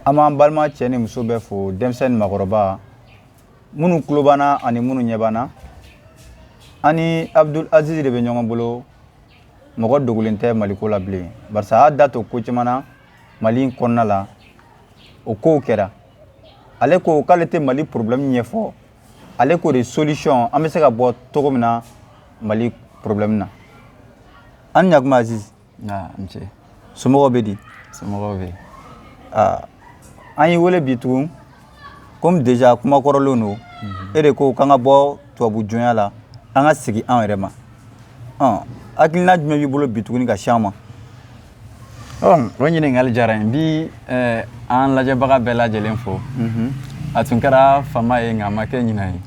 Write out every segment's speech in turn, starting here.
Ama balma cɛ ni muso bɛ fo denmisɛnnin makɔrɔba minnu kulobana ani minnu ɲɛbana ani Abdul Aziz de bɛ ɲɔgɔn bolo mɔgɔ dogolen tɛ Maliko la bilen barisa a y'a da to ko caman na Mali in kɔnɔna la o kow kɛra ale ko k'ale tɛ Mali problème ɲɛfɔ ale ko de solution an bɛ se ka bɔ cogo min na Mali problème na an ɲakuma Aziz somɔgɔw bɛ di somɔgɔw bɛ an yi wele bi tugun comme déjà kuma kɔrɔlen don e de ko k'an ka bɔ tubabu jonya la an ka segin an yɛrɛ ma hakilina jumɛn b'i bolo bi tuguni ka s'an ma o ɲininkali diyara n bi an lajɛbaga bɛɛ lajɛlen fo a tun kɛra fama ye nka a ma kɛ ɲinan ye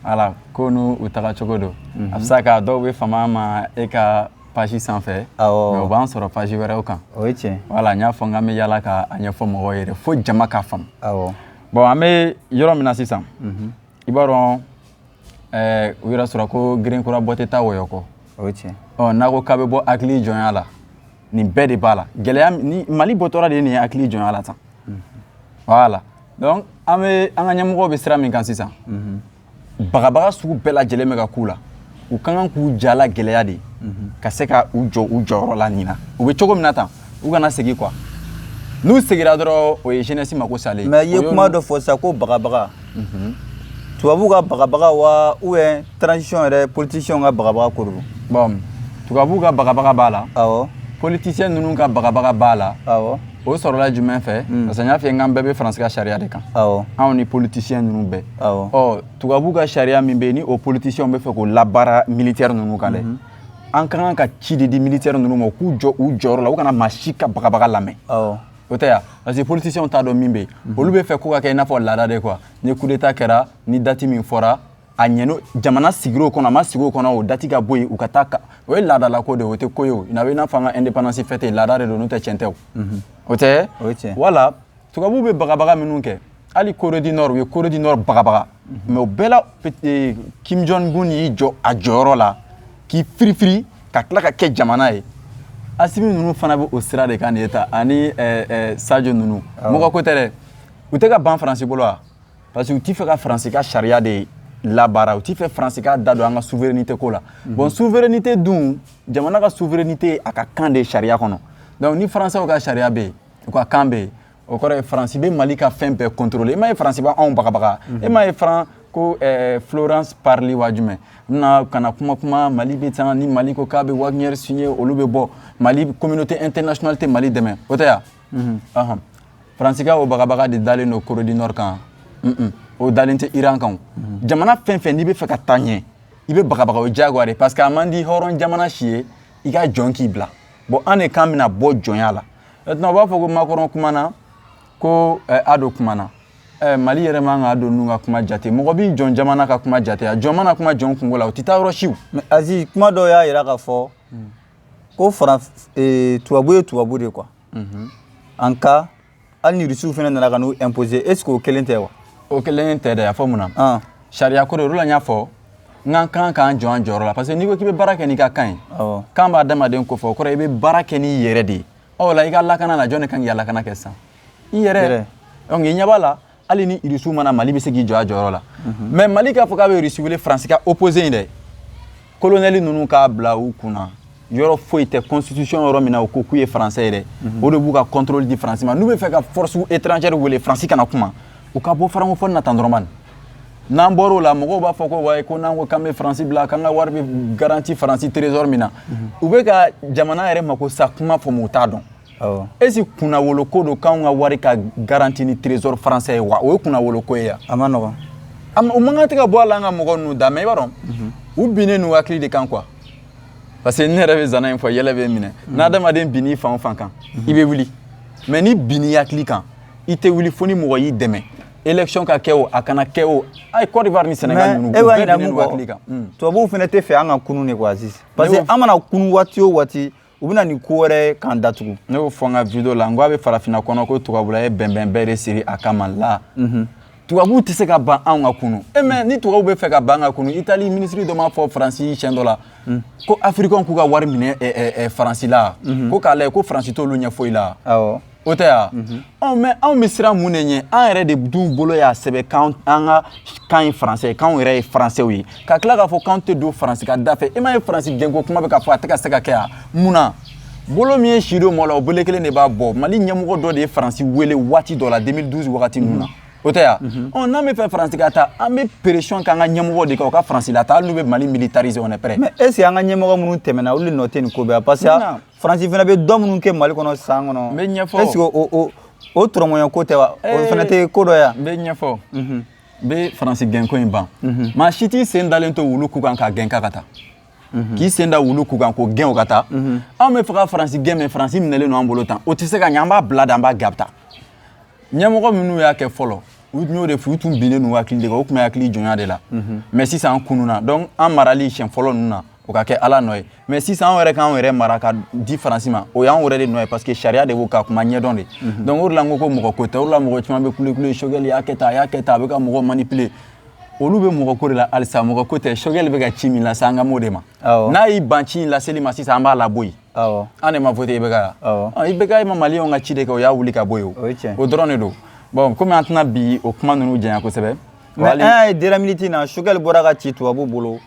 ala ko n'u taga cogo don a bɛ se ka dɔw bɛ fama ma e ka page sanfɛ mais o b'an sɔrɔ page wɛrɛw kan o ye tiɲɛ voilà n y'a fɔ n k'an bɛ yala ka a ɲɛfɔ mɔgɔw ye fo jama k'a faamu bon an bɛ yɔrɔ min na sisan i b'a dɔn u yɛrɛ sɔrɔ ko girin-kura bɔ tɛ taa wɔyɔ kɔ o ye tiɲɛ n'a ko k'a bɛ bɔ hakili jɔnya la nin bɛɛ de b'a la gɛlɛya ni Mali bɔtɔla de ye nin ye hakili jɔnya la tan voilà donc an ka ɲɛmɔgɔw bɛ sira min kan sisan bagabaga sugu bɛɛ lajɛlen bɛ ka k'u la u ka kan k'u jala gɛlɛya de ka se ka u jɔ u jɔyɔrɔ la nin na u bɛ cogo min na tan u kana segin quoi n'u segira dɔrɔn o ye jeunesse mako salen mais i ye kuma dɔ fɔ sisan ko bagabaga tubabu ka bagabaga wa ou bien transition yɛrɛ politicien ka bagabaga ko don bon tubabu ka bagabaga b'a la awɔ politicien ninnu ka bagabaga b'a la awɔ o sɔrɔla jumɛn fɛ parce que n y'a fɔ n k'an bɛɛ bɛ faransi ka sariya de kan anw ni politicien ninnu bɛɛ tubabu ka sariya min bɛ yen ni o politicien bɛ fɛ k'o labaara militaire ninnu kan dɛ an ka kan ka ci de di militaire ninnu ma u k'u jɔ u jɔyɔrɔ la u kana maa si ka bagabaga lamɛn o tɛ yan parce que politicien t'a dɔn min bɛ yen olu bɛ fɛ ko ka kɛ i n'a fɔ laada de quoi ni coup d'état kɛra ni date min fɔra a ɲɛna jamana sigir'o kɔnɔ a ma sigi o kɔnɔ o date ka bɔ yen u ka taa o ye laadala ko de o tɛ ko ye o i n'a fɔ an ka indépendance fête laada de don n'o tɛ tiɲɛ tɛ o tɛ wala tubabu bɛ bagabaga minnu kɛ hali Corée du Nord u ye Corée du Nord bagabaga mais o bɛɛ la Kim Jong-un y'i jɔ a jɔyɔrɔ la k'i firifiri ka tila ka kɛ jamana ye Assimi ninnu fana bɛ o sira de kan de ta ani Sadio ninnu mɔgɔ ko tɛ dɛ u tɛ ka ban Faransi bolo wa parce que u t'i fɛ ka Faransi ka sariya de labaara u t'i fɛ Faransi ka da don an ka souveraineté ko la bon souveraineté dun jamana ka souveraineté a ka kan de sariya kɔnɔ donc ni Français ka sariya bɛ yen u ka kan bɛ yen o kɔrɔ ye Faransi bɛ Mali ka fɛn bɛɛ contrôler e m'a ye Faransi b'anw bagabaga e m'a ye ko Florence Parly wa jumɛn na kana kuma Mali bɛ tan ni Mali ko k'a bɛ Wagner signé olu bɛ bɔ Mali communauté internationale tɛ Mali dɛmɛ o tɛ yan Faransi ka o bagabaga de dalen don Corée du Nord kan o dalen tɛ Iran kan jamana fɛn fɛn n'i bɛ fɛ ka taa ɲɛ i bɛ bagabaga o diyagoya de parce que a man di hɔrɔn jamana si ye i ka jɔn k'i bila bon an de kan bɛna bɔ jɔnya la maintenant u b'a fɔ ko Macron kumana ko Ado kumana Mali yɛrɛ man ka Ado ninnu ka kuma jate mɔgɔ b'i jɔn jamana ka kuma jate a jɔn mana kuma jɔn kungo la o tɛ taa yɔrɔ siw mais Aziz kuma dɔw y'a jira k'a fɔ ko tubabu ye tubabu de quoi en cas hali ni Rusiw fana nana ka n'u imposer est ce que o kelen tɛ wa o kelen tɛ dɛ a fɔ mun na sariya ko de o la n y'a fɔ n kan k'an jɔ an jɔyɔrɔ la parce que n'i ko k'i bɛ baara kɛ n'i ka kan ye kan b'a adamaden ko fɔ o kɔrɔ i bɛ baara kɛ n'i yɛrɛ de ye ɔ la i ka lakana na jɔn de kan k'i ka lakana kɛ sisan i yɛrɛ donc i ɲɛ b'a la hali ni Rusiw mana Mali bɛ se k'i jɔ a jɔyɔrɔ la mais Mali k'a fɔ k'a bɛ Rusi wele Faransi ka opposé in dɛ colonel ninnu k'a bila u kunna yɔrɔ foyi tɛ constitution yɔrɔ min na o ko k'u ye Français ye dɛ o de b'u ka contrôle di Faransi ma n'u bɛ fɛ ka force étrangère wele Faransi kana kuma u ka bɔ francophone na tan dɔrɔn bani n'an bɔr'o la mɔgɔw b'a fɔ ko wayi ko n'an ko k'an bɛ Faransi bila k'an ka wari bɛ garanti Faransi trésor min na u bɛ ka jamana yɛrɛ mako sa kuma fɔ mu t'a dɔn est-ce que kunnawolo ko don k'anw ka wari ka garanti ni trésor français ye wa o ye kunnawolo ko ye yan a ma nɔgɔn o man kan tɛ ka bɔ a la an ka mɔgɔ ninnu da mais i b'a dɔn u binnen n'u hakili de kan quoi parce que ne yɛrɛ bɛ zana in fɔ yɛlɛ bɛ minɛ n'adamaden bin n'i fan o fan kan i bɛ wuli mais ni bin n'i hakili kan i tɛ wuli fo ni mɔgɔ y'i dɛmɛ élection ka kɛ o a kana kɛ o ayi Côte d'Ivoire ni Sénégal ninnu u bɛɛ binnen n'u hakili kan tubabuw fana tɛ fɛ an ka kunu de quoi Aziz parce que an mana kunu waati o waati u bɛna nin ko wɛrɛ k'an datugu ne y'o fɔ n ka vidéo la n ko a bɛ farafinna kɔnɔ ko tubabula ye bɛnbɛn bɛɛ de siri a kama la tubabu tɛ se ka ban anw ka kunu mais ni tubabu bɛ fɛ ka ban ka kunu Italie ministre dɔ m'a fɔ Faransi siɲɛ dɔ la ko africain k'u ka wari minɛ Faransi la ko k'a lajɛ ko Faransi t'olu ɲɛ foyi la o tɛ ya mais anw bɛ siran mun de ɲɛ an yɛrɛ de dun bolo y'a sɛbɛn k'an ka kan ye français k'anw yɛrɛ ye français ye ka tila k'a fɔ k'anw tɛ don Faransi ka da fɛ e m'a ye Faransi gɛnko kuma bɛ ka fɔ a tɛ ka se ka kɛ yan mun na bolo min ye si do mɔ la o bele kelen de b'a bɔ Mali ɲɛmɔgɔ dɔ de ye Faransi wele waati dɔ la 2012 wagati ninnu na o tɛ ya n'an bɛ fɛ Faransi ka taa an bɛ pression k'an ka ɲɛmɔgɔ de kan u ka Faransi la taa hali n'u bɛ Mali militariser on est prêt mais est ce que an ka ɲɛmɔgɔ minnu tɛmɛna olu de nɔ tɛ nin ko bɛɛ parce que Faransi fana bɛ dɔ minnu kɛ Mali kɔnɔ san kɔnɔ n bɛ ɲɛfɔ est ce que o tɔrɔmɔɲɔ ko tɛ wa o fana tɛ ko dɔ ya n bɛ ɲɛfɔ n bɛ Faransi gɛnko in ban maa si t'i sen dalen to wulu ku kan k'a gɛn k'a ka taa k'i sen da wulu ku kan k'o gɛn o ka taa anw bɛ fɛ ka Faransi gɛn mais Faransi minɛlen don an bolo tan o tɛ se ka ɲɛ an b'a bila da an b'a gabata ɲɛmɔgɔ minnu y'a kɛ fɔlɔ u tun y'o de fɔ u tun binnen n'u hakili de kan u tun bɛ hakili jɔnya de la mais sisan an kununa donc an marali siɲɛ fɔlɔ ninnu na o ka kɛ Ala nɔ ye mais sisan an yɛrɛ k'an yɛrɛ mara ka di Faransi ma o y'an yɛrɛ de nɔ ye parce que sariya de b'o ka kuma ɲɛdɔn de donc o de la n ko ko mɔgɔ ko tɛ o de la mɔgɔ caman bɛ kule Choguel y'a kɛ tan a y'a kɛ tan a bɛ ka mɔgɔ manipuler olu bɛ mɔgɔ ko de la halisa mɔgɔ ko tɛ Choguel bɛ ka ci min lase an ka m'o de ma n'a y'i ban ci in laseli ma sisan an b'a labɔ yen an de ma voté IBK ya IBK ye ma maliyɛnw ka ci de kɛ o y'a wuli ka bɔ yen o dɔrɔn de don bon comme an tɛna bi o kuma ninnu janya kosɛbɛ mais an y'a ye 2018 na Choguel bɔra ka ci tubabu bolo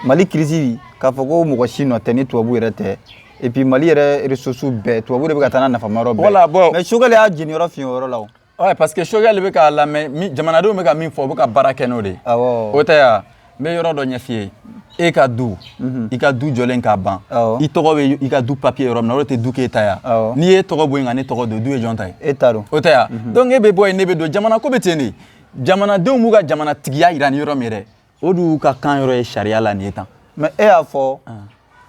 Mali crise k'a fɔ ko mɔgɔ si nɔ tɛ ni tubabu yɛrɛ tɛ et puis Mali yɛrɛ ressources bɛɛ tubabu de bɛ ka taa n'a nafama yɔrɔ bɛɛ mais Choguel y'a jeni yɔrɔ fiɲɛ o yɔrɔ la o ouais parce que Choguel bɛ ka lamɛn jamanadenw bɛ ka min fɔ u bɛ ka baara kɛ n'o de ye o tɛ ya n bɛ yɔrɔ dɔ ɲɛf'i ye e ka du i ka du jɔlen k'a ban i tɔgɔ bɛ i ka du papier yɔrɔ min na o de tɛ du k'e ta ya n'i ye tɔgɔ bɔ yen ka ne tɔgɔ don du ye jɔn ta ye e t'a dɔn o tɛ ya donc e bɛ bɔ yen ne bɛ don jamana ko bɛ ten de jamanadenw b'u ka jamanatigiya yira ni yɔrɔ min yɛrɛ o de y'u ka kan yɔrɔ ye sariya la nin ye tan mais e y'a fɔ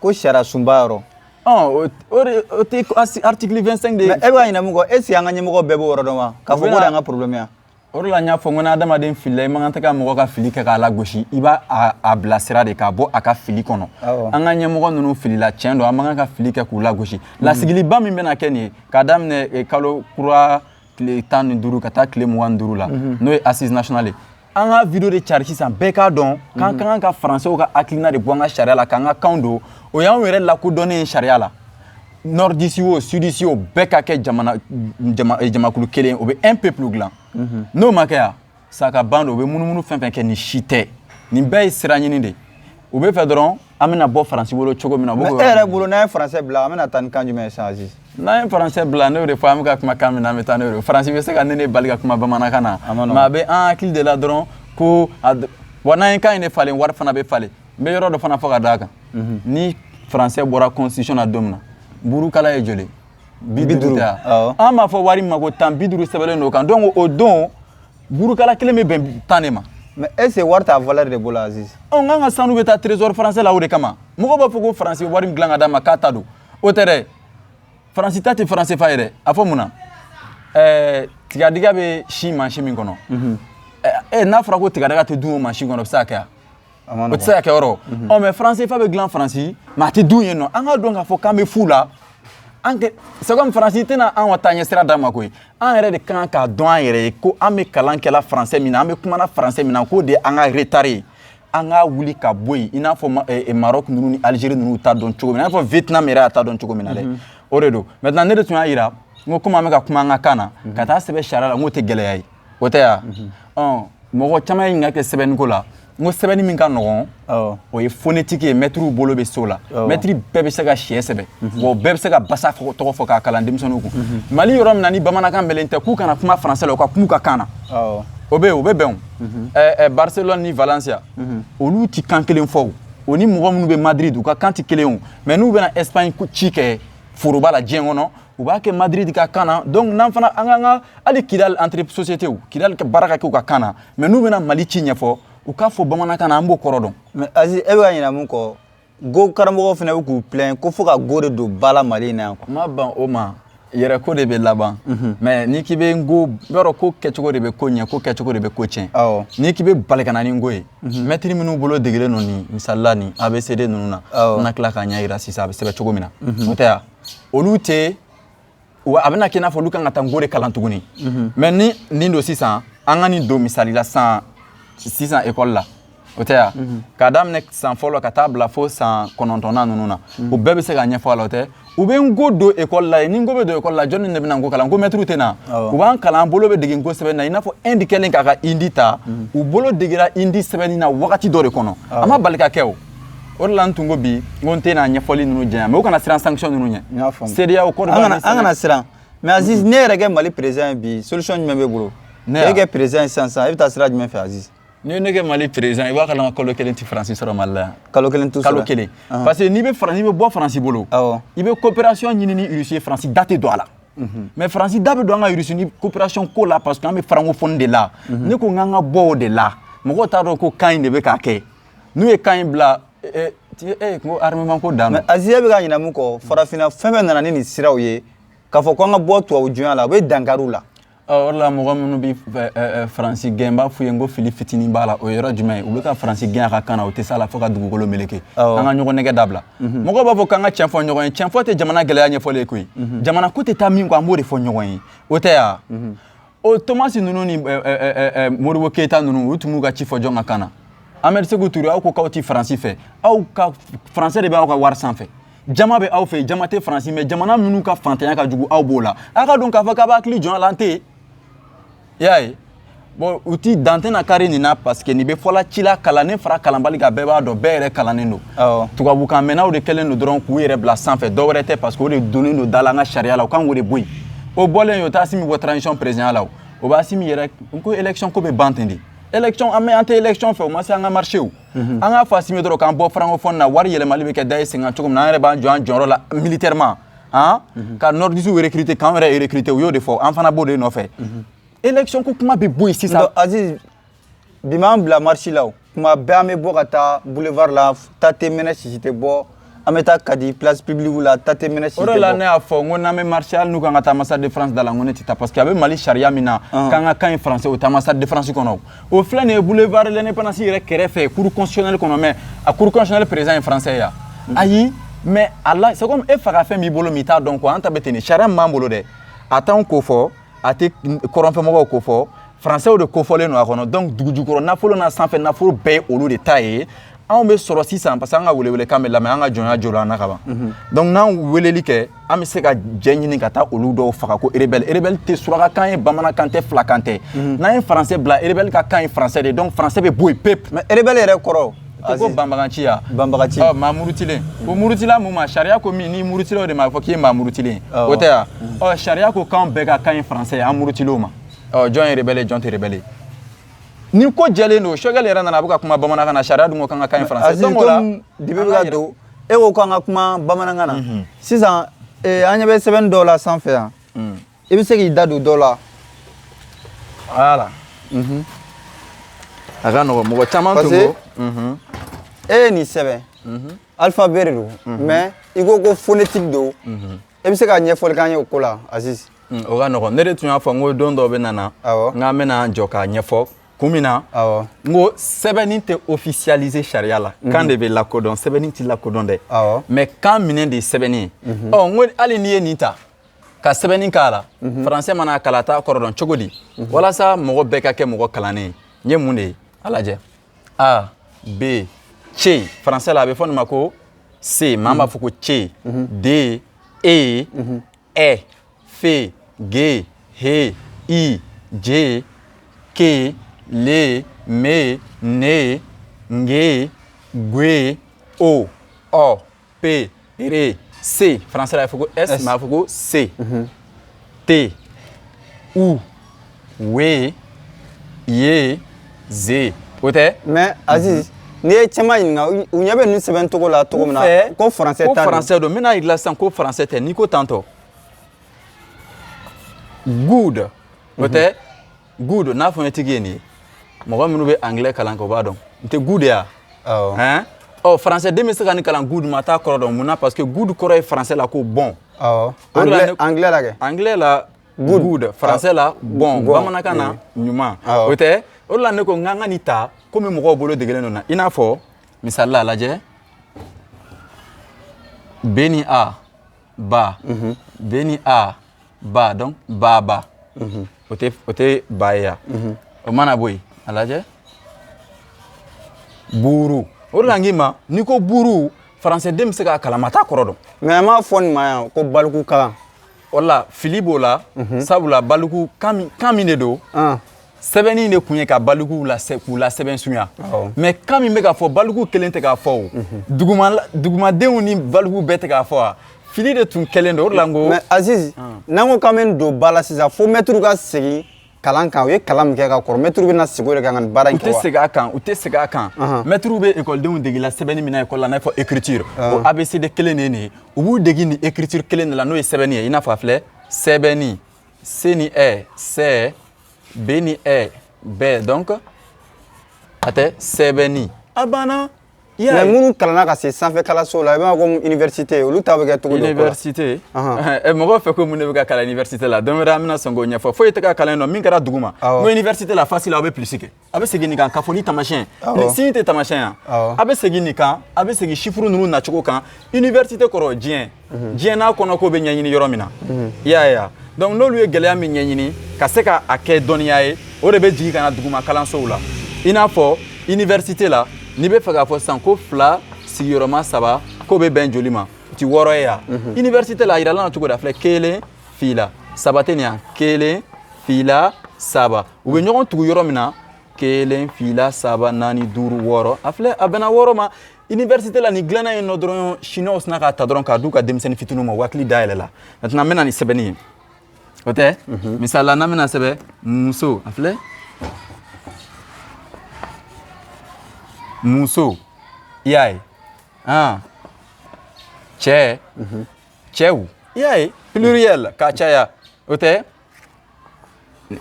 ko sariya sunba yɔrɔ o tɛ article 25 de mais e bɛ ka ɲinɛ mun kɔ est ce que an ka ɲɛmɔgɔ bɛɛ b'o yɔrɔ dɔn wa k'a fɔ ko de y'an ka problème ye o de la n y'a fɔ n ko n'adamaden filila i man kan tɛ ka mɔgɔ ka fili kɛ k'a lagosi i b'a a bilasira de k'a bɔ a ka fili kɔnɔ an ka ɲɛmɔgɔ ninnu filila tiɲɛ don an man kan ka fili kɛ k'u lagosi lasigiliba min bɛna kɛ nin ye k'a daminɛ kalo kura tile 15 ka taa tile 25 la n'o ye assise nationale an ka video de cari sisan bɛɛ k'a dɔn k'an ka kan ka faransɛw ka hakilina de bɔ an ka sariya la k'an ka kan don o y'anw yɛrɛ lakodɔnnen ye sariya la nordisi o sudisi o bɛɛ ka kɛ jamakulu kelen o bɛ un peuple dilan n'o ma kɛ yan sa ka ban don o bɛ munumunu fɛn fɛn kɛ nin si tɛ nin bɛɛ ye sira ɲini de u bɛ fɛ dɔrɔn an bɛna bɔ Faransi bolo cogo min na mais e yɛrɛ bolo n'an ye français bila an bɛna taa ni kan jumɛn ye sisan Aziz n'an ye français bila n'o de fɔ an bɛ ka kuma kan min na an bɛ taa n'o de Faransi bɛ se ka ne bali ka kuma bamanankan na mais a bɛ an hakili de la dɔrɔn ko wa n'an ye kan in de falen wari fana bɛ falen n bɛ yɔrɔ dɔ fana fɔ ka d'a kan ni français bɔra constitution na don min na burukala ye joli 50 tɛ yan an b'a fɔ wari ma ko 10 50 sɛbɛnlen don o kan donc o don burukala kelen bɛ bɛn 10 de ma mais est ce que wari t'a valeur de bolo Aziz n kan ka sanu bɛ taa trésor français la o de kama mɔgɔw b'a fɔ ko Faransi bɛ wari min dilan ka d'a ma k'a ta don o tɛ dɛ Faransi ta tɛ français fa ye dɛ a fɔ mun na tigadiga bɛ si mansin min kɔnɔ n'a fɔra ko tigadaga tɛ dun o mansin kɔnɔ o bɛ se ka kɛ yan o tɛ se ka kɛ yɔrɔ mais français fa bɛ dilan Faransi mais a tɛ dun yen nɔ an ka dɔn k'a fɔ k'an bɛ fu la c'est comme Faransi tɛna an ka taa ɲɛsira d'a ma koyi an yɛrɛ de kan k'a dɔn an yɛrɛ ye ko an bɛ kalan kɛla français min na an bɛ kumana français min na k'o de ye an ka retard ye an ka wuli ka bɔ yen i n'a fɔ Maroc ninnu ni Algérie ninnu ta dɔn cogo min na i n'a fɔ Vietnam yɛrɛ y'a ta dɔn cogo min na dɛ o de don maintenant ne de tun y'a yira n ko komi an bɛ ka kuma an ka kan na ka taa sɛbɛn sariya la n k'o tɛ gɛlɛya ye o tɛ yan mɔgɔ caman ye ɲininka kɛ sɛbɛnniko la n ko sɛbɛnni min ka nɔgɔn o ye phonétique ye maîtriw bolo bɛ se o la maître bɛɛ bɛ se ka siyɛ sɛbɛn wa bɛɛ bɛ se ka basa tɔgɔ fɔ k'a kalan denmisɛnninw kun Mali yɔrɔ min na ni bamanankan mɛlen tɛ k'u kana kuma français la u ka kuma u ka kan na o bɛ yen o bɛ bɛn o Barcelone ni Valencia olu ti kan kelen fɔ o ni mɔgɔ minnu bɛ Madrid u ka kan ti kelen o mais n'u bɛna Espagne ci kɛ foroba la diɲɛ kɔnɔ u b'a kɛ Madrid ka kan na donc n'an fana an kan ka hali Kidal entre sociétés Kidal ka baara ka kɛ u ka kan na mais n'u bɛna Mali ci ɲɛfɔ u k'a fɔ bamanankan na an b'o kɔrɔ dɔn mais Aziz e bɛ ka ɲinɛ mun kɔ go karamɔgɔw fana bɛ k'u plaint ko fo ka go de don ba la Mali in na yan quoi ma ban o ma yɛrɛ ko de bɛ laban mais n'i k'i bɛ n go yɔrɔ ko kɛcogo de bɛ ko ɲɛ ko kɛcogo de bɛ ko tiɲɛ n'i k'i bɛ bali ka na ni n go ye maître minnu bolo degelen don nin misalila nin ABCD ninnu na n na tila k'a ɲɛ yira sisan a bɛ sɛbɛn cogo min na o tɛ yan olu tɛ a bɛna kɛ i n'a fɔ olu kan ka taa n go de kalan tuguni mais ni nin don sisan angani do misali la 600 école la o tɛ ya k'a daminɛ san fɔlɔ ka taa bila fo san 9nan ninnu na o bɛɛ bɛ se ka ɲɛfɔ a la o tɛ u bɛ n ko don école la ni n ko bɛ don école la jɔnni de bɛ na n ko kalan ko maître tɛ na u b'an kalan an bolo bɛ dege n ko sɛbɛnni na i n'a fɔ indi kɛlen k'a ka indi ta u bolo degera indi sɛbɛnni na wagati dɔ de kɔnɔ a ma bali ka kɛ o de la n tun ko bi n ko n tɛ na ɲɛfɔli ninnu jɛnya mais u kana siran sanction ninnu ɲɛ CEDEAO Côte d'Ivoire an kana siran mais Aziz ne yɛrɛ kɛ Mali président bi solution jumɛn bɛ bolo e kɛ président sisan i bɛ taa sira jumɛn fɛ Aziz ni ne kɛ Mali président i b'a kalan kalo kelen ti Faransi sɔrɔ Mali la yan kalo kelen t'u sɔrɔ kalo kelen parce que n'i bɛ bɔ Faransi bolo i bɛ coopération ɲini ni Russie ye Faransi da tɛ don a la mais Faransi da bɛ don an ka Russie ni coopération ko la parce que an bɛ francophone de la ne ko n k'an ka bɔ o de la mɔgɔw t'a dɔn ko kan in de bɛ k'a kɛ n'u ye kan in bila ko armement ko dan mais Aziz bɛ ka ɲinɛ mun kɔ farafinna fɛn fɛn nana ni nin siraw ye k'a fɔ ko an ka bɔ tubabu jonya la u bɛ dankari u la o la mɔgɔ minnu bɛ Faransi gɛn n b'a f'u ye n ko fili fitinin b'a la o yɔrɔ jumɛn ye u bɛ ka Faransi gɛn a ka kan na o tɛ s'a la fo ka dugukolo meleke an ka ɲɔgɔn nɛgɛ dabila mɔgɔw b'a fɔ k'an ka tiɲɛ fɔ ɲɔgɔn ye tiɲɛ fɔ tɛ jamana gɛlɛya ɲɛfɔli ye koyi jamana ko tɛ taa min kɔ an b'o de fɔ ɲɔgɔn ye o tɛ ya o Tomasi ninnu ni Modibo Keyita ninnu u tun b'u ka ci fɔ jɔn ka kan na Ahmed Sékou Touré aw ko k'aw tɛ Faransi fɛ aw ka Faransɛ de b'aw ka wari sanfɛ jama bɛ aw fɛ yen jama tɛ Faransi mais jamana minnu ka fantanya ka jugu aw b'o la a ka dɔn k'a fɔ k'a b'a hakili jɔn a la an tɛ yen y'a ye bon u ti dan tɛna kari nin na parce que nin bɛ fɔla ci la kalannen fara kalanbali kan bɛɛ b'a dɔn bɛɛ yɛrɛ kalannen don tubabukan mɛnnaw de kɛlen don dɔrɔn k'u yɛrɛ bila sanfɛ dɔ wɛrɛ tɛ parce que o de donnen don da la an ka sariya la o kan k'o de bɔ yen o bɔlen o t'a si min bɔ transition président la o b'a si min yɛrɛ ko élection ko bɛ ban ten de élection an tɛ élection fɛ o ma se an ka marché o an k'a fɔ a si min dɔrɔn k'an bɔ francophone na wari yɛlɛmali bɛ kɛ da ye sen kan cogo min na an yɛrɛ b'an jɔ an jɔyɔrɔ la militairement ka nordistes recruter k'an yɛrɛ recruter u y'o de fɔ an fana b'o de nɔfɛ élection ko kuma bɛ bɔ yen sisan Aziz bi m'an bila marche la o kuma bɛɛ an bɛ bɔ ka taa boulevard la tate minɛ sisi tɛ bɔ an bɛ taa Kadi place publique la tate minɛ sisi tɛ bɔ o de la ne y'a fɔ n ko n'an bɛ marche hali n'u kan ka taa ambassade de France da la n ko ne tɛ taa parce que a bɛ Mali sariya min na k'an ka kan ye français o tɛ ambassade de France kɔnɔ o filɛ nin ye boulevard de l'indépendance yɛrɛ kɛrɛfɛ cour constitutionnelle kɔnɔ mais a cour constitutionnelle président ye français ye yan ayi mais a la c'est comme e faga fɛn b'i bolo min t'a dɔn quoi an ta bɛ ten de sariya min b'an bolo dɛ a t'anw ko fɔ a tɛ kɔrɔnfɛmɔgɔw ko fɔ français de kofɔlen don a kɔnɔ donc dugujukɔrɔ nafolo n'a sanfɛ nafolo bɛɛ ye olu de ta ye anw bɛ sɔrɔ sisan parce que an ka welewelekan bɛ lamɛn an ka jɔnya jɔra an na ka ban donc n'an weleli kɛ an bɛ se ka jɛ ɲini ka taa olu dɔw faga ko rebelle tɛ surakakan ye bamanankan tɛ filakan tɛ n'an ye français bila rebelle ka kan ye français de donc français bɛ bɔ yen pepu mais rebelle yɛrɛ kɔrɔ ko banbagaci ya banbagaci maa murutilen o murutila mun ma sariya ko min n'i murutila o de ma fɔ k'i ye maa murutilen o tɛ ya sariya ko k'anw bɛɛ ka kan ye français an murutila o ma jɔn ye rebelle jɔn tɛ rebelle ni ko jɛlen don Choguel yɛrɛ nana a bɛ ka kuma bamanankan na sariya dun ko k'an ka kan ye français donc o la dibi bɛ ka don e ko k'an ka kuma bamanankan na sisan an ɲɛ bɛ sɛbɛnni dɔw la sanfɛ yan i bɛ se k'i da don dɔw la voilà a ka nɔgɔn mɔgɔ caman tun ko e ye nin sɛbɛn alphabet de don mais i ko ko phonétique don e bɛ se ka ɲɛfɔli k'an ye o ko la Aziz o ka nɔgɔn ne de tun y'a fɔ n ko don dɔw bɛ nana n k'an bɛna jɔ k'a ɲɛfɔ kun min na n ko sɛbɛnni tɛ officialiser sariya la kan de bɛ lakodɔn sɛbɛnni tɛ lakodɔn dɛ mais kan minɛ de ye sɛbɛnni ye n ko hali n'i ye nin ta ka sɛbɛnni k'a la français mana kalan a t'a kɔrɔ dɔn cogo di walasa mɔgɔ bɛɛ ka kɛ mɔgɔ kalannen ye n ye mun de ye a lajɛ A B C français la a bɛ fɔ nin ma ko C maa b'a fɔ ko C D E F G H I J K L M N G G O O P R C français la a fɔ ko S maa fɔ ko C T U W Y Z o tɛ mais Aziz n'i ye caman ɲininka u ɲɛ bɛ nin sɛbɛn cogo la cogo min na ko français t'a don ko français don n bɛna yir'i la sisan ko français tɛ n'i ko tantɔ good o tɛ good n'a phonétique ye nin ye mɔgɔ minnu bɛ anglais kalan kɛ o b'a dɔn n tɛ good ya hein français den bɛ se ka nin kalan good ma t'a kɔrɔ dɔn mun na parce que good kɔrɔ ye français la ko bon anglais la kɛ anglais la good français la bon bamanankan na ɲuman o tɛ o de la ne ko n k'an ka nin ta komi mɔgɔw bolo degelen don na i n'a fɔ misali la lajɛ B ni A ba B ni A ba donc baba o tɛ ba ye yan o mana boy a lajɛ buuru o de la n k'i ma n'i ko buuru français den bɛ se k'a kalan ma t'a kɔrɔ dɔn. mais an m'a fɔ nin ma yan ko baliku kalan. o la fili b'o la sabula baliku kan min de don sɛbɛnni de kun ye ka baliku k'u la sɛbɛn sunya mais kan min bɛ ka fɔ baliku kelen tɛ k'a fɔ o dugumadenw ni baliku bɛɛ tɛ k'a fɔ wa fili de tun kɛlen don o de la n ko. mais Aziz n'an ko k'an bɛ don ba la sisan fo mɛtiriw ka segin kalan kan u ye kalan min kɛ ka kɔrɔ mɛtiriw bɛna segin o de kan ka nin baara in kɛ wa. u tɛ segin a kan mɛtiriw bɛ ekɔlidenw dege la sɛbɛnni min na ekɔli la n'a fɔ écriture o ABCD kelen de ye nin ye u b'u dege nin écriture kelen de la n'o ye sɛbɛnni ye i n'a fɔ a filɛ sɛbɛnni C ni Ɛ sɛ B ni Ɛ bɛɛ donc a tɛ sɛbɛnni a banna. mais minnu kalanna ka se sanfɛ kalanso la i b'a fɔ ko université olu ta bɛ kɛ cogo di. université mɔgɔw fɛ ko mun de bɛ ka kalan université la don wɛrɛ an bɛna sɔn k'o ɲɛfɔ foyi tɛ ka kalan yen nɔ min kɛra duguma n ko université la facile aw bɛ plus kɛ a bɛ segin nin kan ka fɔ ni tamasiyɛn sini tɛ tamasiyɛn yan a bɛ segin nin kan a bɛ segin chiffre ninnu nacogo kan université kɔrɔ diɲɛ n'a kɔnɔ ko bɛ ɲɛɲini yɔrɔ min na i y'a ye wa donc n'olu ye gɛlɛya min ɲɛɲini ka se k'a kɛ dɔnniya ye o de bɛ jigin ka na duguma kalansow la i n'a fɔ université la n'i bɛ fɛ k'a fɔ sisan ko 2 sigiyɔrɔma 3 k'o bɛ bɛn joli ma o tɛ 6 ye yan université la a yirala na cogo di a filɛ 1 fila 3 tɛ nin yan 1 fila 3 u bɛ ɲɔgɔn tugu yɔrɔ min na 1 fila 3 4 5 6 a filɛ a bɛnna 6 ma université la nin dilanna yen nɔ dɔrɔn chinois sina k'a ta dɔrɔn k'a d'u ka denmisɛnnin fitininw ma u hakili dayɛlɛ la maintenant n bɛna nin sɛbɛnni ye o tɛ misali la n'an bɛna sɛbɛn muso a filɛ muso i y'a ye cɛ cɛw i y'a ye pluriel k'a caya o tɛ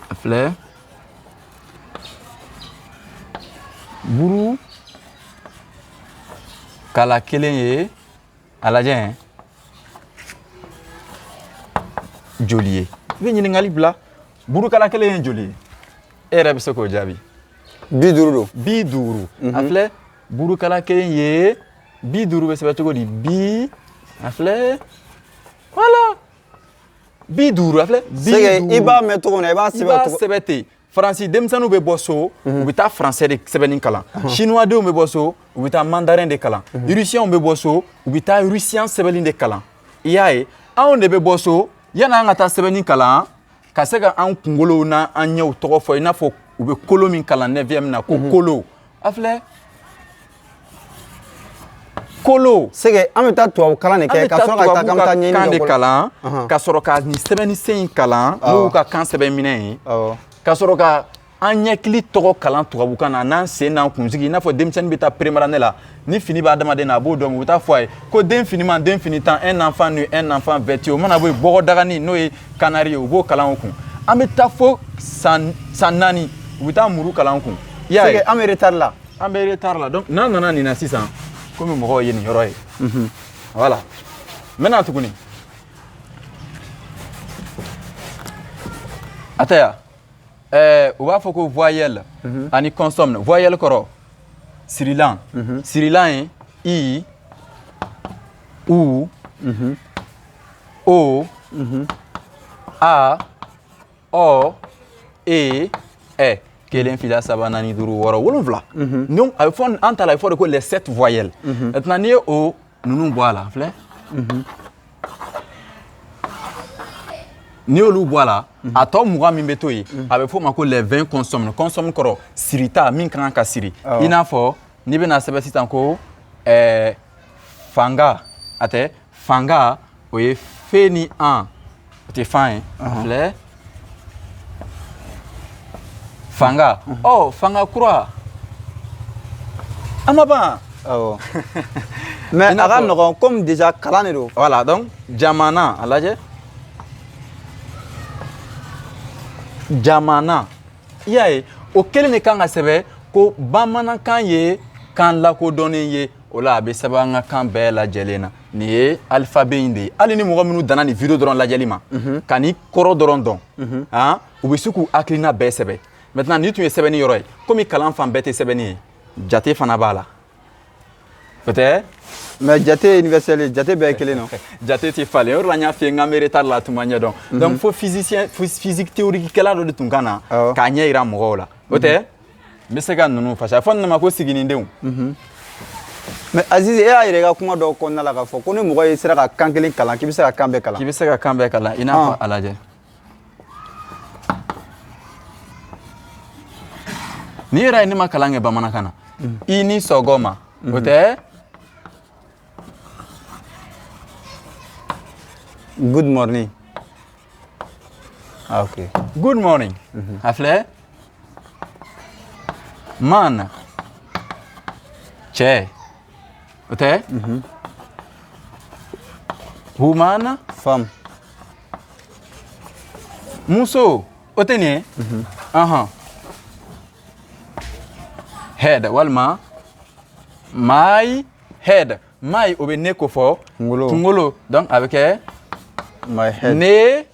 a filɛ buru kala kelen ye a lajɛ joli ye i bɛ ɲininkali bila buru kala kelen ye joli ye e yɛrɛ bɛ se k'o jaabi. 50 don. 50 a filɛ burukala kelen ye 50 bɛ sɛbɛn cogo di bi a filɛ voilà 50 a filɛ 50 i b'a mɛn cogo min na i b'a sɛbɛn ten faransi denmisɛnninw bɛ bɔ so u bɛ taa français de sɛbɛnni kalan chinois denw bɛ bɔ so u bɛ taa mandarin de kalan russiens bɛ bɔ so u bɛ taa russien sɛbɛnni de kalan i y'a ye anw de bɛ bɔ so yan'an ka taa sɛbɛnni kalan ka se ka an kunkolow n'an ɲɛw tɔgɔ fɔ i n'a fɔ u bɛ kolo min kalan 9e na ko kolo a filɛ kolo sɛgɛ an bɛ taa tubabu kalan de kɛ ka sɔrɔ ka taa kan de kalan ka sɔrɔ ka nin sɛbɛnni sen in kalan n'u ka kan sɛbɛn minɛ ye ka sɔrɔ ka an ɲɛkili tɔgɔ kalan tubabukan na n'an sen n'an kunsigi i n'a fɔ denmisɛnnin bɛ taa prémaranɛ la ni fini b'a adamaden na a b'o dɔn u bɛ taa fɔ a ye ko den finiman den finitan un enfant nu un enfant vêtu o mana bɔ yen bɔgɔdagani n'o ye kanari ye u b'o kalan o kun an bɛ taa fo san 4 u bɛ taa muru kalan kun i y'a ye an bɛ retard la an bɛ retard la donc n'an nana nin na sisan komi mɔgɔw ye nin yɔrɔ ye voilà n bɛna tuguni a tɛ yan u b'a fɔ ko voyelle ani consonne voyelle kɔrɔ sirilan sirilan ye i u o a o e ɛ 1 fila 3 4 5 6 7 donc a bɛ fɔ an ta la a bɛ fɔ de ko les 7 voyelles maintenant n'i ye o ninnu bɔ a la filɛ n'i y'olu bɔ a la a tɔ 20 min bɛ to yen a bɛ fɔ o ma ko les 20 consonnes consonne kɔrɔ sirita min ka kan ka siri i n'a fɔ n'i bɛna sɛbɛn sisan ko fanga a tɛ fanga o ye fe ni an o tɛ fan ye filɛ fanga fanga kura a ma ban mais a ka nɔgɔn comme déjà kalan de don voilà donc jamana a lajɛ jamana i y'a ye o kelen de kan ka sɛbɛn ko bamanankan ye kan lakodɔnnen ye o la a bɛ sɛbɛn an ka kan bɛɛ lajɛlen na nin ye alphabet in de ye hali ni mɔgɔ minnu danna nin video dɔrɔn lajɛli ma ka ni kɔrɔ dɔrɔn dɔn u bɛ se k'u hakilina bɛɛ sɛbɛn maintenant ni tun ye sɛbɛnni yɔrɔ ye komi kalan fan bɛɛ tɛ sɛbɛnni ye jate fana b'a la peut-être mais jate universel jate bɛɛ ye kelen nɔ jate tɛ falen o de la n y'a f'i ye n k'an bɛ retard la tuma ɲɛ dɔn donc fo physique théorique kɛla dɔ de tun ka na k'a ɲɛ yira mɔgɔw la o tɛ n bɛ se ka ninnu fasa fɔ nin ma ko siginidenw mais Azizi e y'a yɛrɛ ka kuma dɔw kɔnɔna la k'a fɔ ko ni mɔgɔ ye sera ka kan kelen kalan k'i bɛ se ka kan bɛɛ kalan k'i bɛ se ka kan bɛɛ kalan i n'a fɔ a lajɛ n'i yɛrɛ ye ne ma kalan kɛ bamanankan na i ni sɔgɔma o tɛ good morning ah ok good morning a filɛ man cɛ o tɛ woman femme muso o tɛ nin ye head walima my head my o bɛ ne ko fɔ kunkolo donc a bɛ kɛ my head ne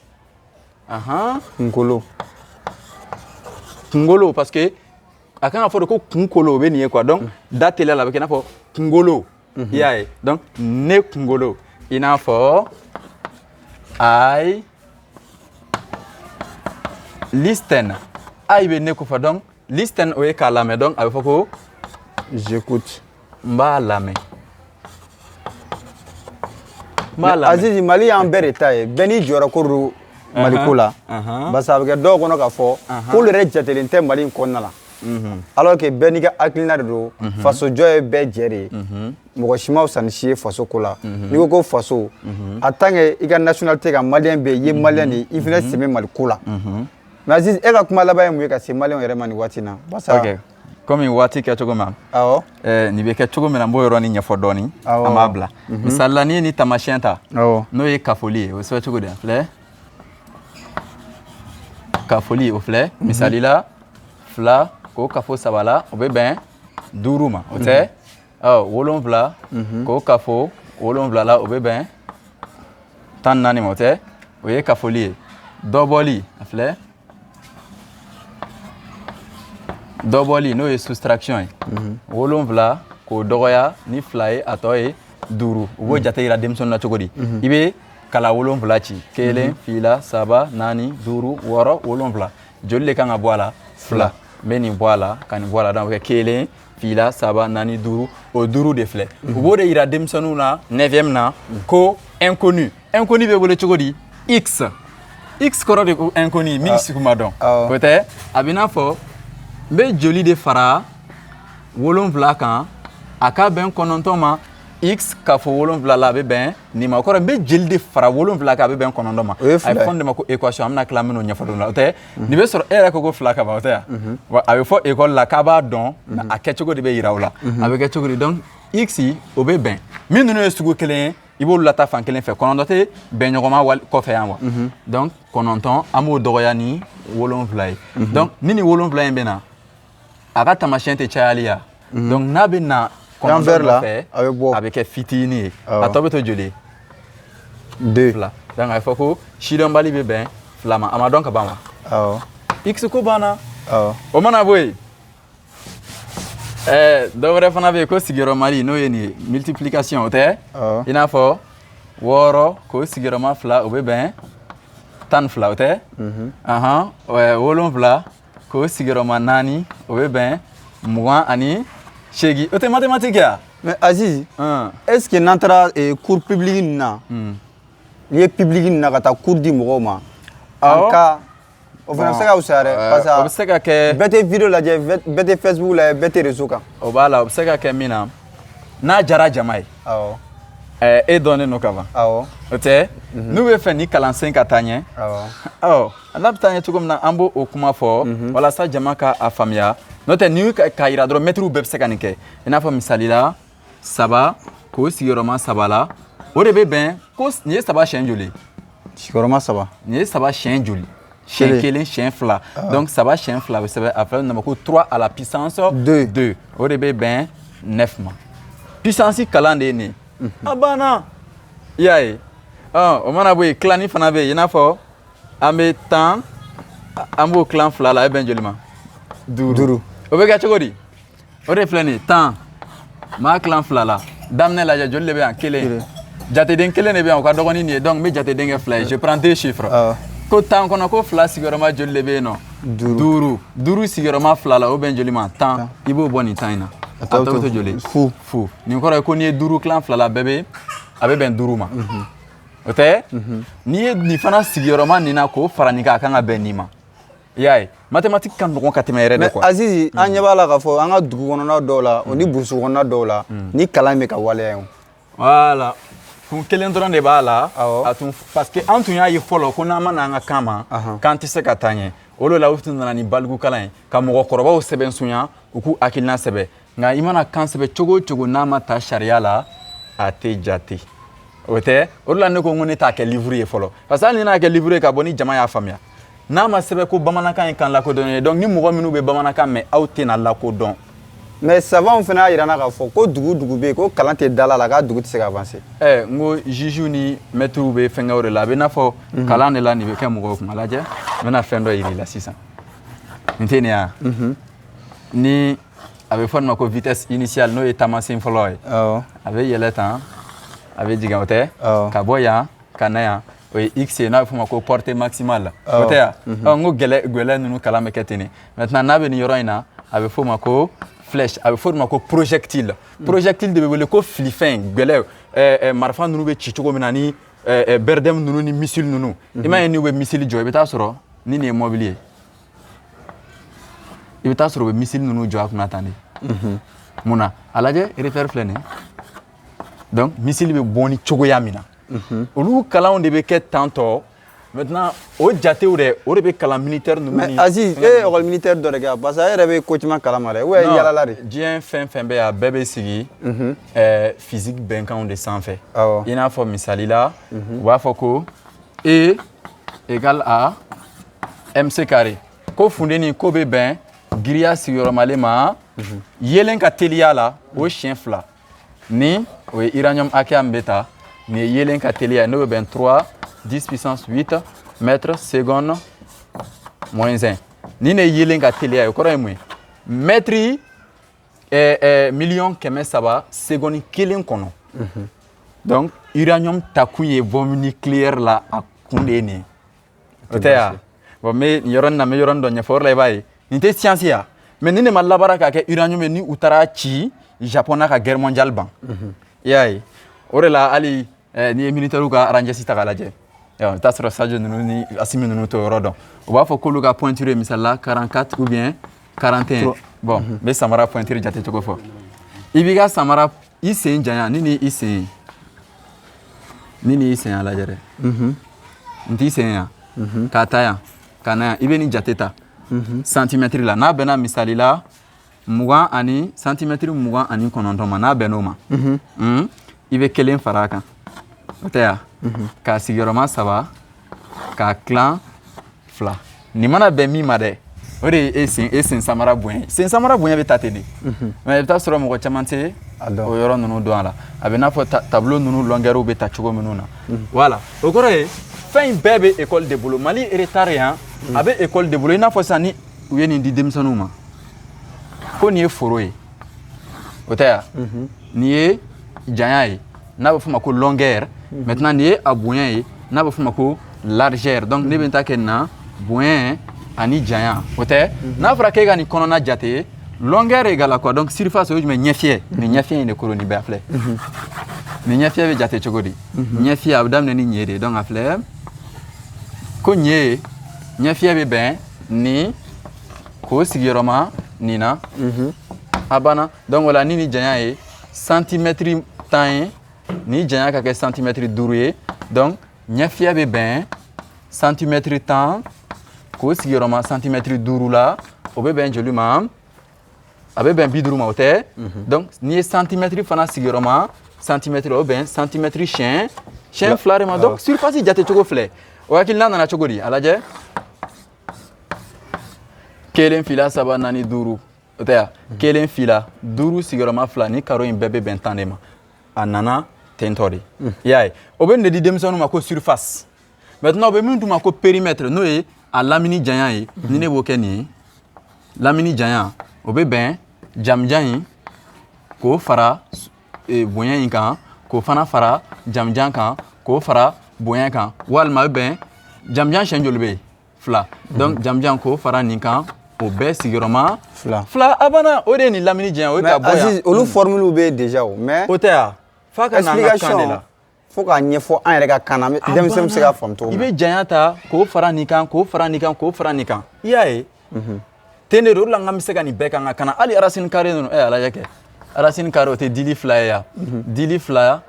kunkolo parce que a kan ka fɔ de ko kunkolo o bɛ nin ye quoi donc da teliya la a bɛ kɛ i n'a fɔ kunkolo i y'a ye donc ne kunkolo i n'a fɔ I listen I bɛ ne ko fɔ donc listen o ye k'a lamɛn donc a bɛ fɔ ko j'écoute n b'a lamɛn Azizi Mali y'an bɛɛ de ta ye bɛɛ n'i jɔyɔrɔ ko don Mali ko la parce que a bɛ kɛ dɔw kɔnɔ k'a fɔ k'olu yɛrɛ jatelen tɛ Mali in kɔnɔna la alors que bɛɛ n'i ka hakilina de don faso jɔ ye bɛɛ jɛ de ye mɔgɔ si ma fisa ni si ye faso ko la n'i ko ko faso en tant que i ka nationalité ka maliyɛn bɛ yen i ye maliyɛn de ye i fana sen bɛ Mali ko la mais Azizi e ka kuma laban ye mun ye ka se maliyɛnw yɛrɛ ma nin waati in na ok komi waati kɛ cogo min nin bɛ kɛ cogo min na n b'o yɔrɔnin ɲɛfɔ dɔɔnin an b'a bila misali la n'i ye nin taamasiyɛn ta n'o ye kafoli ye o sɛbɛn cogo di a filɛ kafoli o filɛ misali la 2 k'o kafo 3 la o bɛ bɛn 5 ma o tɛ 7 k'o kafo 7 la o bɛ bɛn 14 ma o tɛ o ye kafoli ye dɔbɔli a filɛ dɔbɔli n'o ye soustraction ye 7 k'o dɔgɔya ni 2 ye a tɔ ye 5 u b'o jate yira denmisɛnninw na cogo di i bɛ kala 7 ci 1 2 3 4 5 6 7 joli de kan ka bɔ a la 2 n bɛ nin bɔ a la ka nin bɔ a la donc o bɛ kɛ 1 2 3 4 5 o 5 de filɛ u b'o de yira denmisɛnninw na 9e na ko inconnu inconnu bɛ wele cogo di x kɔrɔ de ko inconnu min sugu ma dɔn o tɛ a bɛ i n'a fɔ n bɛ joli de fara 7 kan a ka bɛn 9 ma x ka fɔ 7 la a bɛ bɛn nin ma o kɔrɔ n bɛ joli de fara 7 kan a bɛ bɛn 9 ma a bɛ fɔ nin de ma ko équation an bɛna tila minnu ɲɛfɔ dɔɔnin o tɛ nin bɛ sɔrɔ e yɛrɛ ko ko 2 ka ban o tɛ yan wa a bɛ fɔ école la k'a b'a dɔn mais a kɛcogo de bɛ yira o la a bɛ kɛ cogo di donc x o bɛ bɛn min ninnu ye sugu kelen ye i b'olu lataa fan kelen fɛ 9 tɛ bɛnɲɔgɔnma kɔfɛ yan wa donc 9 an b'o dɔgɔya ni 7 ye donc ni nin 7 in bɛ na a ka taamasiyɛn tɛ cayali ya donc n'a bɛ na kɔnɔntɔn nɔfɛ a bɛ kɛ fitinin ye a tɔ bɛ to joli 2 donc a bɛ fɔ ko sidɔnbali bɛ bɛn 2 ma a ma dɔn ka ban wa x ko banna o mana bɔ yen dɔ wɛrɛ fana bɛ yen ko sigiyɔrɔmali n'o ye nin ye multiplication o tɛ i n'a fɔ 6 k'o sigiyɔrɔma 2 o bɛ bɛn 12 o tɛ 7 k'o sigiyɔrɔma 4 o bɛ bɛn 28 o tɛ mathématique ya mais Azizi est ce que n'an taara cours public ninnu na n'i ye public ninnu na ka taa cours di mɔgɔw ma en cas o fana bɛ se ka fisaya dɛ parce que o bɛ se ka kɛ bɛɛ tɛ video lajɛ bɛɛ tɛ Facebook lajɛ bɛɛ tɛ réseau kan o b'a la o bɛ se ka kɛ min na n'a jara jama ye e dɔnnen don ka ban o tɛ n'u bɛ fɛ ni kalansen ka taa ɲɛ n'a bɛ taa ɲɛ cogo min na an b'o kuma fɔ walasa jama ka a faamuya n'o tɛ n'i k'a yira dɔrɔn mɛtiriw bɛɛ bɛ se ka nin kɛ i n'a fɔ misali la 3 k'o sigiyɔrɔma 3 la o de bɛ bɛn ko nin ye 3 siɲɛ joli sigiyɔrɔma 3 nin ye 3 siɲɛ joli siɲɛ 1 siɲɛ 2 donc 3 siɲɛ 2 bɛ sɛbɛn a filɛ nin ma ko 3 à la puissance 2 o de bɛ bɛn 9 ma puissance kalan de ye nin ye a banna i y'a ye o mana bɔ yen tilani fana bɛ yen i n'a fɔ an bɛ 10 an b'o tilan 2 la a bɛ bɛn joli ma 5 o bɛ kɛ cogo di o de filɛ nin ye 10 m'a tilan 2 la daminɛ lajɛ joli de bɛ yan 1 jateden 1 de bɛ yan o ka dɔgɔ ni nin ye donc n bɛ jateden kɛ 2 ye je prends 2 chiffres ko tan kɔnɔ ko fila sigiyɔrɔma joli de bɛ yen nɔ duuru sigiyɔrɔma fila la o bɛn joli ma tan i b'o bɔ nin tan in na a tɔ to joli fu nin kɔrɔ ye ko n'i ye duuru tilan fila la a bɛ bɛn duuru ma o tɛ n'i ye nin fana sigiyɔrɔma nin na k'o fara nin kan a kan ka bɛn nin ma i y'a ye mathématique ka nɔgɔn ka tɛmɛ yɛrɛ de quoi Azizi an ɲɛ b'a la k'a fɔ an ka dugu kɔnɔna dɔw la o ni burusi kɔnɔna dɔw la ni kalan bɛ ka waleya yen voilà kun kelen dɔrɔn de b'a la a tun parce que an tun y'a ye fɔlɔ ko n'an ma n'an ka kan ma k'an tɛ se ka taa ɲɛ o de la u tun nana ni balikukalan ye ka mɔgɔkɔrɔbaw sɛbɛnsunya u k'u hakilina sɛbɛ nka i mana kan sɛbɛ cogo o cogo n'a ma ta sariya la a tɛ jate o tɛ o de la ne ko n ko ne t'a kɛ livre ye fɔlɔ parce que hali ni n'a kɛ livre ye ka bɔ ni jama y'a faamuya n'a ma sɛbɛn ko bamanankan ye kan lakodɔnnen ye donc ni mɔgɔ minnu bɛ bamanankan mɛn aw tɛna lakodɔn mais savants fana y'a yir'an na k'a fɔ ko dugu bɛ yen ko kalan tɛ dala la k'a dugu tɛ se ka avancer n ko juges ni maîtres bɛ fɛnkɛw de la a bɛ i n'a fɔ kalan de la nin bɛ kɛ mɔgɔw kun a lajɛ n bɛna fɛn dɔ yir'i la sisan nin tɛ nin ya ni a bɛ fɔ nin ma ko vitesse initiale n'o ye taamasen fɔlɔ ye a bɛ yɛlɛ tan a bɛ jigin o tɛ ka bɔ yan ka na yan o ye x ye n'a bɛ fɔ o ma ko portée maximale o tɛ yan n ko gɛlɛ ninnu kalan bɛ kɛ ten de maintenant n'a bɛ nin yɔrɔ in na a bɛ fɔ o ma ko flèche a bɛ fɔ o ma ko projectile projectile de bɛ wele ko filifɛn gɛlɛ marifa ninnu bɛ ci cogo min na ni bɛrɛdɛmu ninnu ni missile ninnu i m'a ye n'u bɛ missile jɔ i bɛ taa sɔrɔ ni nin ye mobili ye i bɛ taa sɔrɔ u bɛ missile ninnu jɔ a kunna tan de mun na a lajɛ repère filɛ nin ye donc missile bɛ bɔ ni cogoya min na olu kalanw de bɛ kɛ tan tɔ maintenant o jatew dɛ o de bɛ kalan militaire ninnu ni. mais Aziz e ye école militaire dɔ de kɛ parce que e yɛrɛ bɛ ko caman kalama dɛ ou bien yalala de. diɲɛ fɛn fɛn bɛ yen a bɛɛ bɛ sigi physique bɛnkanw de sanfɛ i n'a fɔ misali la u b'a fɔ ko E égale à MC carré ko funteni ko bɛ bɛn giriya sigiyɔrɔmalen ma yelen ka teliya la o siɲɛ fila ni o ye uranium hakɛya min bɛ ta nin ye yelen ka teliya n'o bɛ bɛn 3 10 puissance 8 mètres seconde moins 1 ni ne ye yelen ka teliya ye o kɔrɔ ye mun ye mètre miliyɔn 300 seconde kelen kɔnɔ donc uranium takun ye bombe nucléaire la a kun de ye nin ye o tɛ ya bon n bɛ nin yɔrɔnin na n bɛ yɔrɔnin dɔ ɲɛfɔ o de la i b'a ye nin tɛ science ye mais ni ne ma labaara k'a kɛ uranium ye ni u taara ci Japon n'a ka guerre mondiale ban i y'a ye o de la hali n'i ye militaires ka ranges ta k'a lajɛ i bɛ taa sɔrɔ Sadio ninnu ni Assimi ninnu t'o yɔrɔ dɔn u b'a fɔ k'olu ka pointure ye misali la 44 ou bien 41 bon n bɛ samara pointure jate cogo fɔ i b'i ka samara i sen janya ni ni i sen y'a lajɛ dɛ n t'i sen yan k'a ta yan ka na yan i bɛ nin jate ta centimètre la n'a bɛnna misali la 20 centimètre 29 ma n'a bɛnn'o ma i bɛ kelen fara a kan o tɛ ya k'a sigiyɔrɔma 3 k'a tilan 2 nin mana bɛn min ma dɛ o de ye e sen samara bonya ye sen samara bonya bɛ ta ten de mais i bɛ taa sɔrɔ mɔgɔ caman tɛ o yɔrɔ ninnu dɔn a la a bɛ n'a fɔ tableau ninnu longueur bɛ ta cogo minnu na voilà o kɔrɔ ye fɛn in bɛɛ bɛ école de bolo Mali retard yan a bɛ école de bolo i n'a fɔ sisan ni u ye nin di denmisɛnninw ma ko nin ye foro ye o tɛ ya nin ye janya ye n'a bɛ f'o ma ko longueur maintenant nin ye a bonya ye n'a bɛ f'o ma ko largeur donc ne bɛ n ta kɛ nin na bonya ani janya o tɛ n'a fɔra k'e ka nin kɔnɔna jate longueur égale quoi donc surface o ye jumɛn ɲɛfiyɛ nin ɲɛfiyɛ in de ko don nin bɛɛ filɛ nin ɲɛfiyɛ bɛ jate cogo di ɲɛfiyɛ a bɛ daminɛ ni ɲɛ de donc a filɛ ko ɲɛ ɲɛfiyɛ bɛ bɛn ni k'o sigiyɔrɔma nin na a banna donc o la ni nin janya ye centimètre 10 ye ni janya ka kɛ centimètre 5 ye donc ɲɛfiyɛ bɛ bɛn centimètre 10 k'o sigiyɔrɔma centimètre 5 la o bɛ bɛn joli ma a bɛ bɛn 50 ma o tɛ donc n'i ye centimètre fana sigiyɔrɔma centimètre o bɛ bɛn centimètre siɲɛ 2 de ma donc surface jate cogo filɛ o hakilina nana cogo di a lajɛ 1 fila 3 4 5 o tɛ ya 1 fila 5 sigiyɔrɔma 2 ni karo in bɛɛ bɛ bɛn 10 de ma a nana tentɔ de i y'a ye o bɛ nin de di denmisɛnninw ma ko surface maintenant o bɛ min d'u ma ko périmètre n'o ye a lamini janya ye ni ne b'o kɛ nin ye lamini janya o bɛ bɛn jamujan in k'o fara bonya in kan k'o fana fara jamujan kan k'o fara bonya kan walima a bɛ bɛn Jamjan Shenjolbe, Fla. Donc, Jamjan ko fara ninkan, au best sigurement. Fla, abana, ode ni lamini djen, mais Aziz, olu formule be déjà, mais. Otea, faka na explication. Faut qu'on y ait un yɛrɛ kana denmisɛnnin se ka faamu cogo min na. I bɛ janya ta k'o fara nin kan k'o fara nin kan k'o fara nin kan i y'a ye. ten de don o de la n ka bɛ se ka nin bɛɛ kan ka kana hali racine carré ninnu a lajɛ kɛ racine carré o tɛ dili fila ye yan dili fila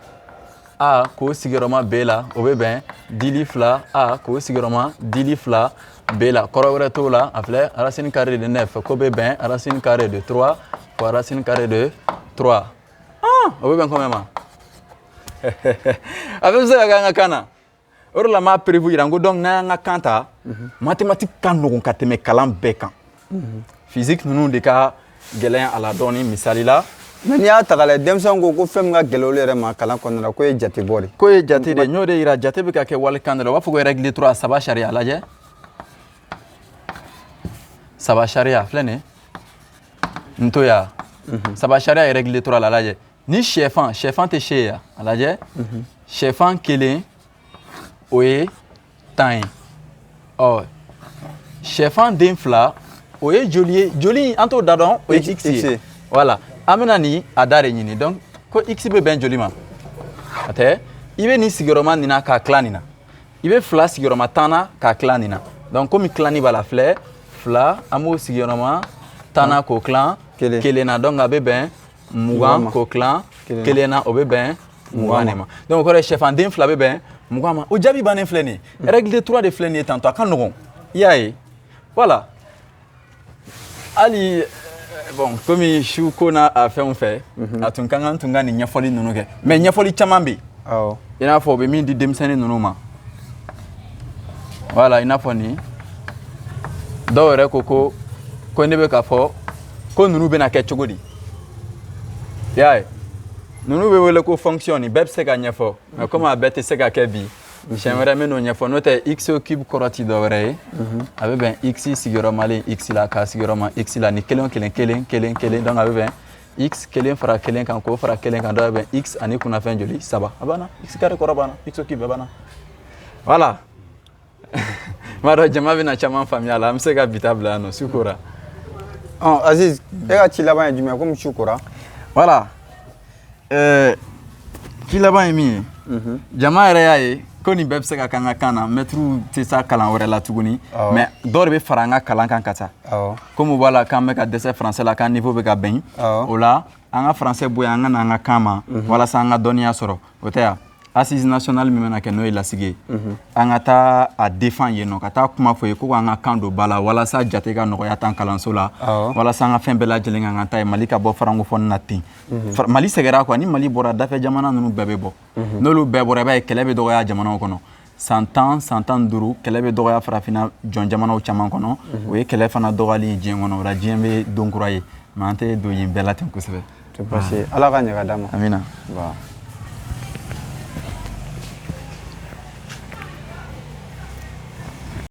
a k'o sigiyɔrɔma b la o bɛ bɛn dili fila a k'o sigiyɔrɔma dili fila b la kɔrɔ wɛrɛ t'o la a filɛ racine carré de 9 k'o bɛ bɛn racine carré de 3 fois racine carré de 3 o bɛ bɛn combien ma. A bɛ se ka kɛ an ka kan na o de la n b'a prévu yira n ko donc n'an y'an ka kan ta mathématique ka nɔgɔn ka tɛmɛ kalan bɛɛ kan physique ninnu de ka gɛlɛn a la dɔɔni misali la. mais n'i y'a ta k'a lajɛ denmisɛnw ko fɛn min ka gɛlɛn olu yɛrɛ ma kalan kɔnɔna la k'o ye jate bɔ de. k'o ye jate de n y'o de yira jate bɛ ka kɛ walikan de la u b'a fɔ ko règle 3 saba sariya lajɛ saba sariya filɛ nin ye n to yan saba sariya ye règle 3 la lajɛ. Ni sɛfan tɛ se yan a lajɛ sɛfan kelen o ye 10 ye ɔ sɛfan den fila o ye joli ye joli an t'o da dɔn o ye x ye voilà an bɛna nin a da de ɲini donc ko x bɛ bɛn joli ma a tɛ i bɛ nin sigiyɔrɔma nin na k'a tila nin na i bɛ fila sigiyɔrɔma 10 na k'a tila nin na donc komi tilani b'a la filɛ fila an b'o sigiyɔrɔma 10 na k'o tila kelen na donc a bɛ bɛn 20 k'o tila kelen na o bɛ bɛn 20 de ma donc o kɔrɔ ye sɛfan den fila bɛ bɛn 20 ma o jaabi bannen filɛ nin ye règle 3 de filɛ nin ye tantɔ a ka nɔgɔn i y'a ye voilà hali bon komi su ko n'a fɛnw fɛ a tun ka kan nin ɲɛfɔli ninnu kɛ mais ɲɛfɔli caman bɛ yen i n'a fɔ o bɛ min di denmisɛnnin ninnu ma voilà i n'a fɔ nin dɔw yɛrɛ ko ne bɛ k'a fɔ ko ninnu bɛna kɛ cogo di i y'a ye ninnu bɛ wele ko fonction nin bɛɛ bɛ se ka ɲɛfɔ mais comme a bɛɛ tɛ se ka kɛ bi siɲɛ wɛrɛ n bɛ n'o ɲɛfɔ n'o tɛ x cube kɔrɔ ti dɔ wɛrɛ ye a bɛ bɛn x sigiyɔrɔmalen x la k'a sigiyɔrɔma x la ni kelen o kelen kelen donc a bɛ bɛn x kelen fara kelen kan k'o fara kelen kan donc a bɛ bɛn x ani kunnafɛn joli 3 a banna x carré kɔrɔ banna x cube a banna voilà n b'a dɔn jama bɛna caman faamuya a la an bɛ se ka bi ta bila yan nɔ su kora. Aziz e ka ci laban ye jumɛn komi su kora. voilà ci laban ye min ye jama yɛrɛ y'a ye ko nin bɛɛ bɛ se ka k'an ka kan na mɛtiriw tɛ se kalan wɛrɛ la tuguni mais dɔw de bɛ fara an ka kalan kan ka taa komi u b'a la k'an bɛ ka dɛsɛ français la k'an niveau bɛ ka bɛn o la an ka français bɔ yan an ka na an ka kan ma walasa an ka dɔnniya sɔrɔ o tɛ yan assise nationale min bɛna kɛ n'o ye lasigi ye an ka taa a défend yen nɔ ka taa kuma fɔ ye ko k'an ka kan don ba la walasa jate ka nɔgɔya tan kalanso la walasa an ka fɛn bɛɛ lajɛlen ka kan ta ye Mali ka bɔ farankofɔni na ten Mali sɛgɛra quoi ni Mali bɔra dafɛ jamana ninnu bɛɛ bɛ bɔ n'olu bɛɛ bɔra i b'a ye kɛlɛ bɛ dɔgɔya jamanaw kɔnɔ san 10 san 15 kɛlɛ bɛ dɔgɔya farafinna jɔn jamanaw caman kɔnɔ o ye kɛlɛ fana dɔgɔyali ye diɲɛ kɔnɔ o la diɲɛ bɛ don kura ye mais an tɛ don yen bɛɛ la ten kosɛbɛ. Ala ka ɲɛ ka d'an ma. Amina.